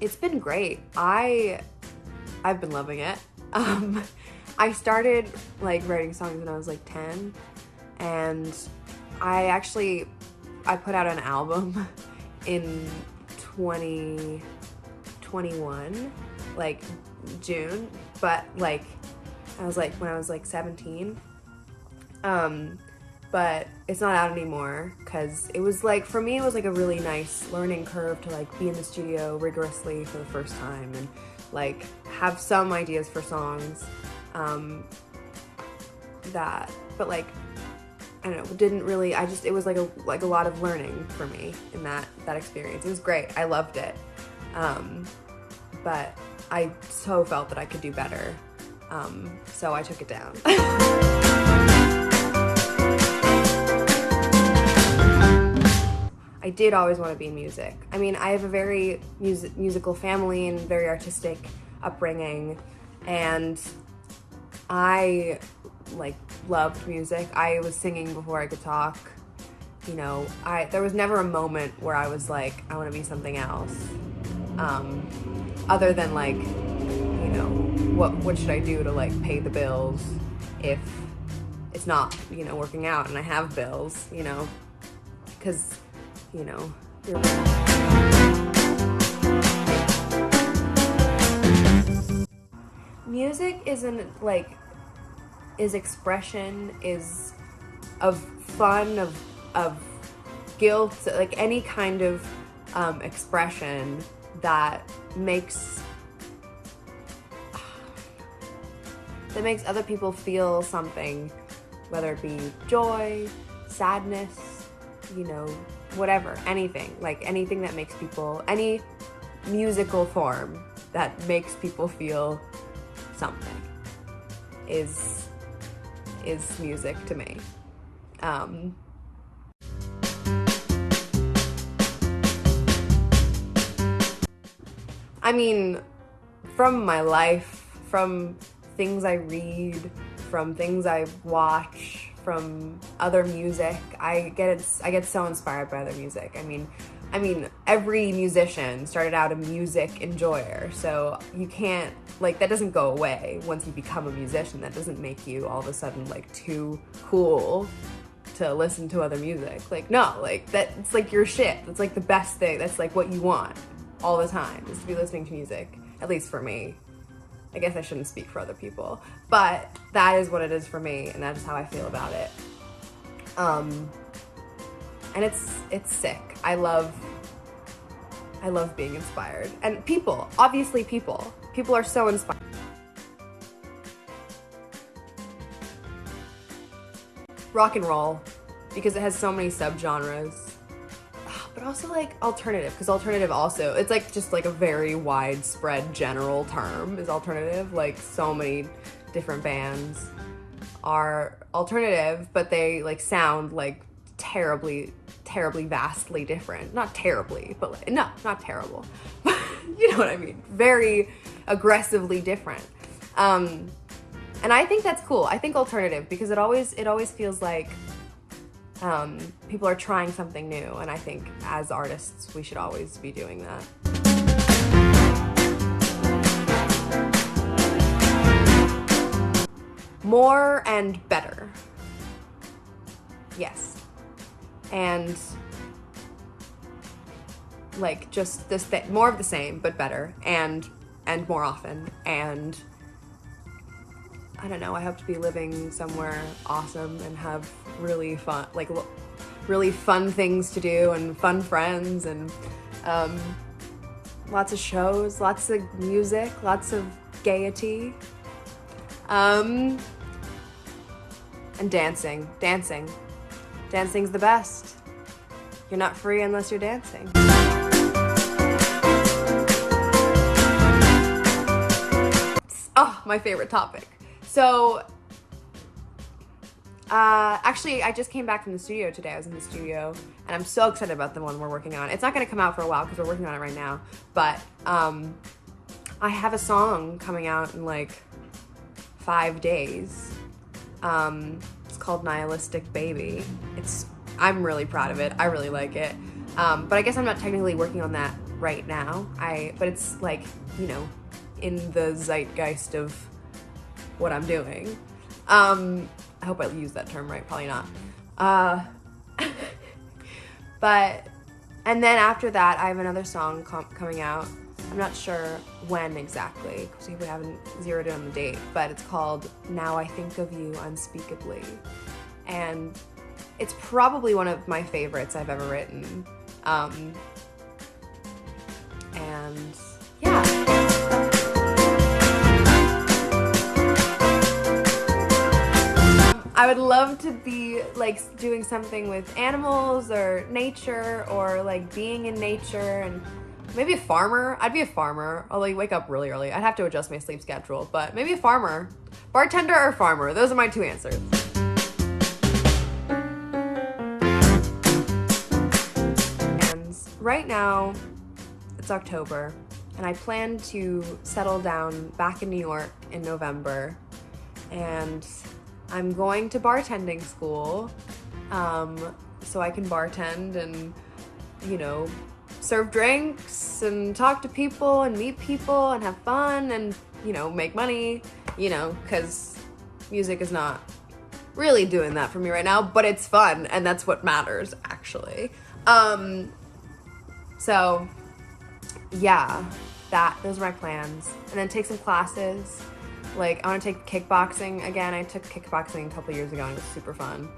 It's been great. I've been loving it. I started like writing songs when I was like 10, and I put out an album in 2021, like June, but like I was like when I was like 17. But it's not out anymore because it was like, for me, it was like a really nice learning curve to like be in the studio rigorously for the first time and like have some ideas for songs but like, I don't know, didn't really, it was like a lot of learning for me in that experience. It was great. I loved it. But I so felt that I could do better. So I took it down. I did always want to be in music. I mean, I have a very musical family and very artistic upbringing, and I like loved music. I was singing before I could talk. You know, there was never a moment where I was like, I want to be something else. Other than like, you know, what should I do to like pay the bills if it's not, you know, working out and I have bills, you know, because, you know, music isn't like, is expression, is of fun, of guilt, like any kind of expression that makes other people feel something, whether it be joy, sadness, you know, whatever, anything, like anything that makes people, any musical form that makes people feel something is music to me. I mean, from my life, from things I read, from things I watch, from other music, I get so inspired by other music. I mean, every musician started out a music enjoyer, so you can't, like, that doesn't go away once you become a musician. That doesn't make you all of a sudden like too cool to listen to other music. Like, no, like it's like your shit. That's like the best thing. That's like what you want all the time, is to be listening to music, at least for me. I guess I shouldn't speak for other people, but that is what it is for me, and that is how I feel about it. And it's sick. I love being inspired. And people are so inspired. Rock and roll, because it has so many subgenres. But also like alternative, because alternative also, it's like just like a very widespread general term is alternative. Like so many different bands are alternative, but they like sound like terribly vastly different. Not terribly, but like, no, not terrible. You know what I mean? Very aggressively different. And I think that's cool. I think alternative, because it always feels like people are trying something new, and I think as artists we should always be doing that. More and better. Yes. And like just this more of the same but better, and more often, and I don't know, I hope to be living somewhere awesome and have really fun, like really fun things to do and fun friends, and lots of shows, lots of music, lots of gaiety, and dancing. Dancing's the best. You're not free unless you're dancing. Oh, my favorite topic. So, actually, I just came back from the studio today. I was in the studio, and I'm so excited about the one we're working on. It's not going to come out for a while because we're working on it right now, but I have a song coming out in like 5 days. It's called Nihilistic Baby. I'm really proud of it. I really like it. But I guess I'm not technically working on that right now. But it's like, you know, in the zeitgeist of what I'm doing. I hope I use that term right, probably not. But, and then after that, I have another song coming out. I'm not sure when exactly, because we haven't zeroed in on the date, but it's called Now I Think of You Unspeakably. And it's probably one of my favorites I've ever written. And yeah. I would love to be like doing something with animals or nature, or like being in nature, and maybe a farmer. I'd be a farmer. I'll like wake up really early. I'd have to adjust my sleep schedule, but maybe a farmer. Bartender or farmer. Those are my two answers. And right now, it's October, and I plan to settle down back in New York in November. And I'm going to bartending school, so I can bartend and, you know, serve drinks and talk to people and meet people and have fun and, you know, make money, you know, because music is not really doing that for me right now, but it's fun, and that's what matters, actually. So yeah, those are my plans. And then take some classes. Like, I want to take kickboxing again. I took kickboxing a couple years ago and it was super fun.